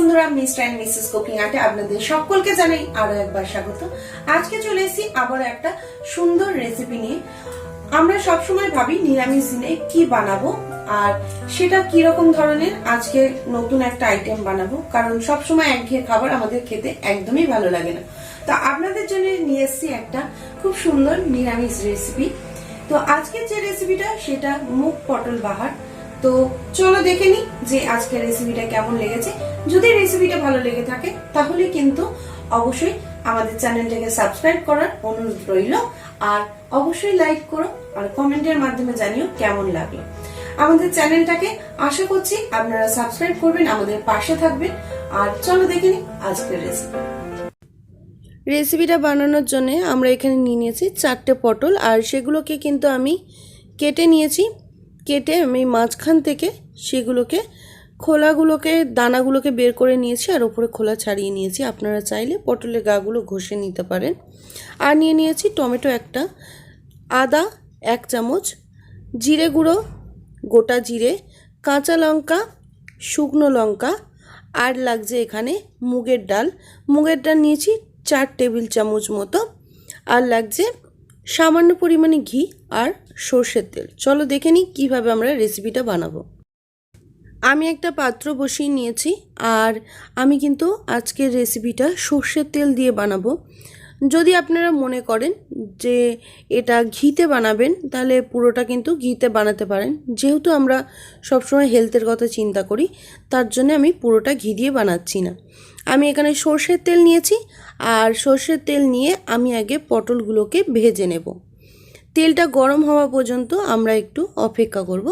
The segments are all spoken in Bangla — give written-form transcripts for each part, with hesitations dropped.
বন্ধুরা, মিস্টার এন্ড মিসেস কুকিং আর্টে আপনাদের সকলকে জানাই আরো একবার স্বাগত। আজকে চলে এসেছি আবার একটা সুন্দর রেসিপি নিয়ে। আমরা সবসময় ভাবি নিরামিষ দিনে কি বানাবো আর সেটা কি রকম ধরনের। আজকে নতুন একটা আইটেম বানাবো, কারণ সবসময় একঘেয়ে খাবার আমাদের খেতে একদমই ভালো লাগে না। তো আপনাদের জন্য নিয়ে এসেছি একটা খুব সুন্দর নিরামিষ রেসিপি। তো আজকের যে রেসিপিটা সেটা মুগ পটল বাহার। তো চলো দেখে নি যে আজকের রেসিপিটা কেমন লেগেছে। যদি রেসিপিটা ভালো লেগে থাকে তাহলে কিন্তু অবশ্যই আমাদের চ্যানেলটাকে সাবস্ক্রাইব করার অনুরোধ রইল, আর অবশ্যই লাইক করো আর কমেন্টের মাধ্যমে জানিও কেমন লাগলো আমাদের চ্যানেলটাকে। আশা করছি আপনারা সাবস্ক্রাইব করবেন, আমাদের পাশে থাকবেন। আর চলো দেখে নি আজকের রেসিপিটা বানানোর জন্য আমরা এখানে নিয়ে নিয়েছি 4টে পটল, আর সেগুলোকে কিন্তু আমি কেটে নিয়েছি। কেটে আমি মাঝখান থেকে সেগুলোকে খোলাগুলোকে দানাগুলোকে বের করে নিয়েছি আর উপরে খোলা ছাড়িয়ে নিয়েছি। আপনারা চাইলে পটলের গাগুলো ঘষে নিতে পারেন। আর নিয়ে নিয়েছি টমেটো একটা, আদা 1 চামচ, জিরে গুঁড়ো গোটা জিরে, কাঁচা লঙ্কা, শুকনো লঙ্কা, আর লাগছে এখানে মুগের ডাল। মুগের ডাল নিয়েছি 4 টেবিল চামচ মতো, আর লাগছে সামান্য পরিমাণে ঘি আর সর্ষের তেল। চলো দেখে নিই কীভাবে আমরা রেসিপিটা বানাবো। আমি একটা পাত্র বসিয়ে নিয়েছি, আর আমি কিন্তু আজকের রেসিপিটা সর্ষের তেল দিয়ে বানাবো। যদি আপনারা মনে করেন যে এটা ঘিতে বানাবেন তাহলে পুরোটা কিন্তু ঘিতে বানাতে পারেন। যেহেতু আমরা সবসময় হেলথের কথা চিন্তা করি, তার জন্য আমি পুরোটা ঘি দিয়ে বানাচ্ছি না। আমি এখানে সর্ষের তেল নিয়েছি, আর সর্ষের তেল নিয়ে আমি আগে পটলগুলোকে ভেজে নেব। তেলটা গরম হওয়া পর্যন্ত আমরা একটু অপেক্ষা করব।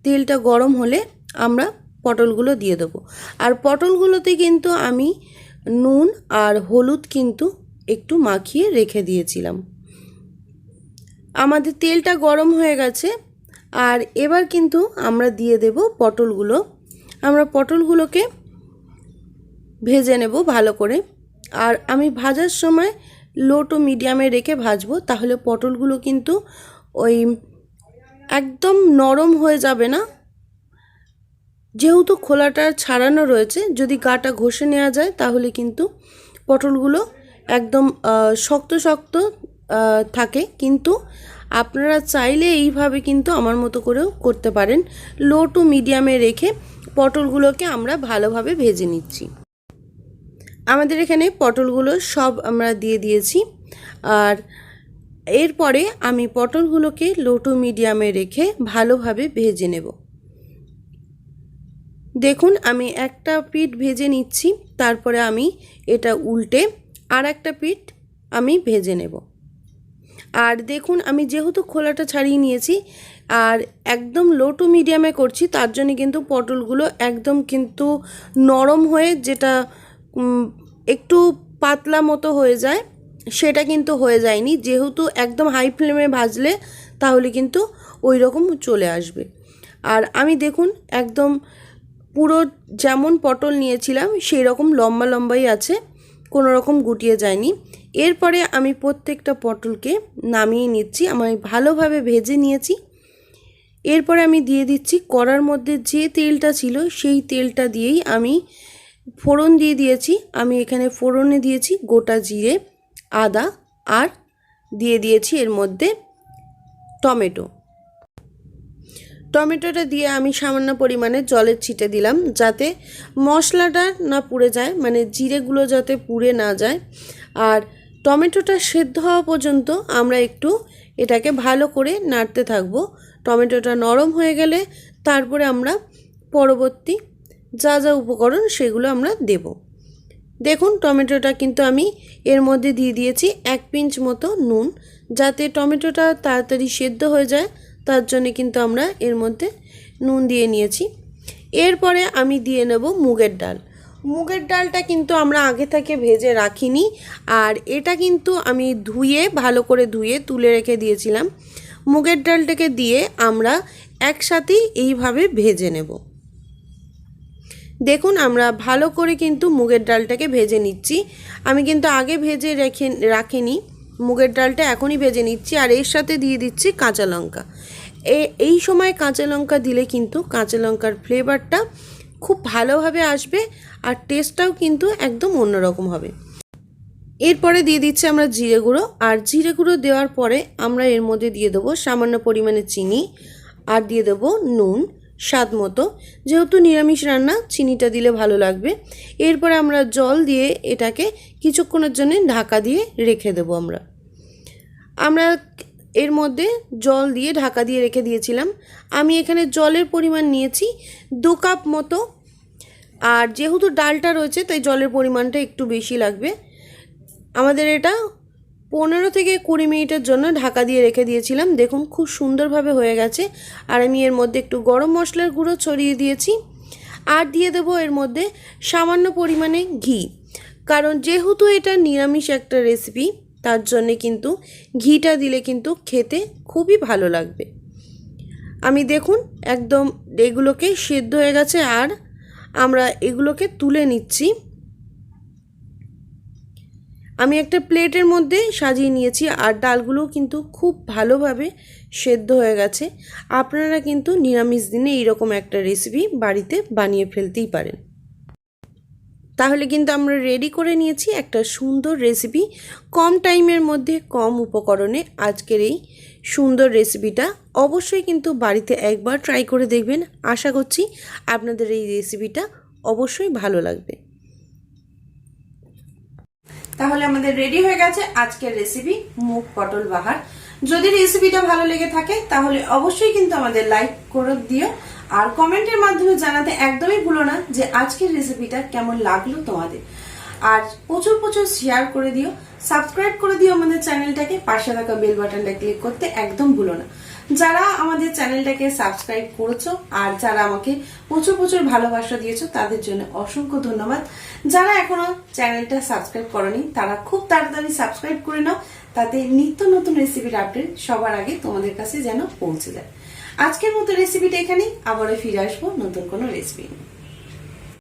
তেলটা গরম হলে আমরা পটলগুলো দিয়ে দেবো। আর পটলগুলোতে কিন্তু আমি নুন আর হলুদ কিন্তু একটু মাখিয়ে রেখে দিয়েছিলাম। আমাদের তেলটা গরম হয়ে গেছে, আর এবার কিন্তু আমরা দিয়ে দেব পটলগুলো। আমরা পটলগুলোকে ভেজে নেব ভালো করে। আর আমি ভাজার সময় লো টু মিডিয়ামে রেখে ভাজবো, তাহলে পটলগুলো কিন্তু ওই একদম নরম হয়ে যাবে না। যেহেতু খোলাটা ছাড়ানো রয়েছে, যদি গাটা ঘষে নেওয়া যায় তাহলে কিন্তু পটলগুলো একদম শক্ত শক্ত থাকে। কিন্তু আপনারা চাইলে এইভাবে কিন্তু আমার মতো করেও করতে পারেন। লো টু মিডিয়ামে রেখে পটলগুলোকে আমরা ভালোভাবে ভেজে নিচ্ছি। আমাদের এখানে পটলগুলো সব আমরা দিয়ে দিয়েছি, আর এরপরে আমি পটলগুলোকে লো টু মিডিয়ামে রেখে ভালোভাবে ভেজে নেব। দেখুন আমি একটা পিঠ ভেজে নিচ্ছি, তারপরে আমি এটা উল্টে আর একটা পিঠ আমি ভেজে নেব। আর দেখুন আমি যেহেতু খোলাটা ছাড়িয়ে নিয়েছি আর একদম লো টু মিডিয়ামে করছি, তার জন্য কিন্তু পটলগুলো একদম কিন্তু নরম হয়ে যেটা একটু পাতলা মতো হয়ে যায়, সেটা কিন্তু হয়ে যায়নি। যেহেতু একদম হাই ফ্লেমে ভাজলে তাহলে কিন্তু ওই রকম চলে আসবে। আর আমি দেখুন একদম পুরো যেমন পটল নিয়েছিলাম সেই রকম লম্বা লম্বাই আছে, কোনো রকম গুটিয়ে যায়নি। এরপরে আমি প্রত্যেকটা পটলকে নামিয়ে নিচ্ছি। আমি ভালোভাবে ভেজে নিয়েছি। এরপরে আমি দিয়ে দিচ্ছি কড়ার মধ্যে যে তেলটা ছিল সেই তেলটা দিয়েই আমি ফোড়ন দিয়ে দিয়েছি। আমি এখানে ফোড়নে দিয়েছি গোটা জিরে, আদা, আর দিয়ে দিয়েছি এর মধ্যে টমেটোটা দিয়ে আমি সামান্য পরিমাণে জলের ছিটে দিলাম, যাতে মশলাটা না পুড়ে যায়, মানে জিরেগুলো যাতে পুড়ে না যায়। আর টমেটোটা সেদ্ধ হওয়া পর্যন্ত আমরা একটু এটাকে ভালো করে নাড়তে থাকবো। টমেটোটা নরম হয়ে গেলে তারপরে আমরা পরবর্তী যা যা উপকরণ সেগুলো আমরা দেব। দেখুন টমেটোটা কিন্তু আমি এর মধ্যে দিয়ে দিয়েছি 1 পিঞ্চ মতো নুন, যাতে টমেটোটা তাড়াতাড়ি সেদ্ধ হয়ে যায়, তার জন্য কিন্তু আমরা এর মধ্যে নুন দিয়ে নিয়েছি। এরপরে আমি দিয়ে নেব মুগের ডাল। মুগের ডালটা কিন্তু আমরা আগে থেকে ভেজে রাখিনি, আর এটা কিন্তু আমি ভালো করে ধুয়ে তুলে রেখে দিয়েছিলাম। মুগের ডালটাকে দিয়ে আমরা একসাথেই এইভাবে ভেজে নেব। দেখুন আমরা ভালো করে কিন্তু মুগের ডালটাকে ভেজে নিচ্ছি। আমি কিন্তু আগে ভেজে রাখিনি, মুগের ডালটা এখনই ভেজে নিচ্ছি। আর এর সাথে দিয়ে দিচ্ছি কাঁচা লঙ্কা। এই সময় কাঁচা লঙ্কা দিলে কিন্তু কাঁচা লঙ্কার ফ্লেভারটা খুব ভালোভাবে আসবে আর টেস্টটাও কিন্তু একদম অন্যরকম হবে। এরপরে দিয়ে দিচ্ছি আমরা জিরে গুঁড়ো, আর জিরে গুঁড়ো দেওয়ার পরে আমরা এর মধ্যে দিয়ে দেবো সামান্য পরিমাণে চিনি আর দিয়ে দেবো নুন স্বাদ মতো, যেহেতু নিরামিষ রান্না চিনিটা দিলে ভালো লাগবে। এরপরে আমরা জল দিয়ে এটাকে কিছুক্ষণের জন্য ঢাকা দিয়ে রেখে দেবো। আমরা এর মধ্যে জল দিয়ে ঢাকা দিয়ে রেখে দিয়েছিলাম। আমি এখানে জলের পরিমাণ নিয়েছি 2 কাপ মতো, আর যেহেতু ডালটা রয়েছে তাই জলের পরিমাণটা একটু বেশি লাগবে। আমাদের এটা 15 থেকে 20 মিনিটের জন্য ঢাকা দিয়ে রেখে দিয়েছিলাম। দেখুন খুব সুন্দরভাবে হয়ে গেছে। আর আমি এর মধ্যে একটু গরম মশলার গুঁড়ো ছড়িয়ে দিয়েছি, আর দিয়ে দেবো এর মধ্যে সামান্য পরিমাণে ঘি, কারণ যেহেতু এটা নিরামিষ একটা রেসিপি তার জন্যে কিন্তু ঘিটা দিলে কিন্তু খেতে খুবই ভালো লাগবে। আমি দেখুন একদম এগুলোকে সেদ্ধ হয়ে গেছে, আর আমরা এগুলোকে তুলে নিচ্ছি। আমি একটা প্লেটের মধ্যে সাজিয়ে নিয়েছি, আর ডালগুলো কিন্তু খুব ভালোভাবে সেদ্ধ হয়ে গেছে। আপনারা কিন্তু নিরামিষ দিনে এইরকম একটা রেসিপি বাড়িতে বানিয়ে ফেলতেই পারেন। তাহলে কিন্তু আমরা রেডি করে নিয়েছি একটা সুন্দর রেসিপি, কম টাইমের মধ্যে কম উপকরণে আজকের এই সুন্দর রেসিপিটা অবশ্যই কিন্তু বাড়িতে একবার ট্রাই করে দেখবেন। আশা করছি আপনাদের এই রেসিপিটা অবশ্যই ভালো লাগবে। তাহলে আমাদের রেডি হয়ে গেছে আজকের রেসিপি মুগ পটল বাহার। যদি রেসিপিটা ভালো লেগে থাকে তাহলে অবশ্যই কিন্তু আমাদের লাইক করে দিও, আর কমেন্টের মাধ্যমে জানাতে একদমই ভুলো না যে আজকের রেসিপিটা কেমন লাগলো তোমাদের। আর প্রচুর প্রচুর শেয়ার করে দিও, সাবস্ক্রাইব করে দিও আমাদের চ্যানেলটাকে, পাশে থাকা বেল বাটনটা ক্লিক করতে একদম ভুলো না। যারা আমাদের চ্যানেলটাকে সাবস্ক্রাইব করেছো আর যারা আমাকে প্রচুর প্রচুর ভালোবাসা দিয়েছো তাদের জন্য অসংখ্য ধন্যবাদ। যারা এখনো চ্যানেলটা সাবস্ক্রাইব করনি তারা খুব তাড়াতাড়ি সাবস্ক্রাইব করে নাও, তাতে নিত্য নতুন রেসিপির আপডেট সবার আগে তোমাদের কাছে যেন পৌঁছে যায়। আজকের মতো রেসিপিটা এখানেই, আবারও ফিরে আসবো নতুন কোনো রেসিপি নিয়ে।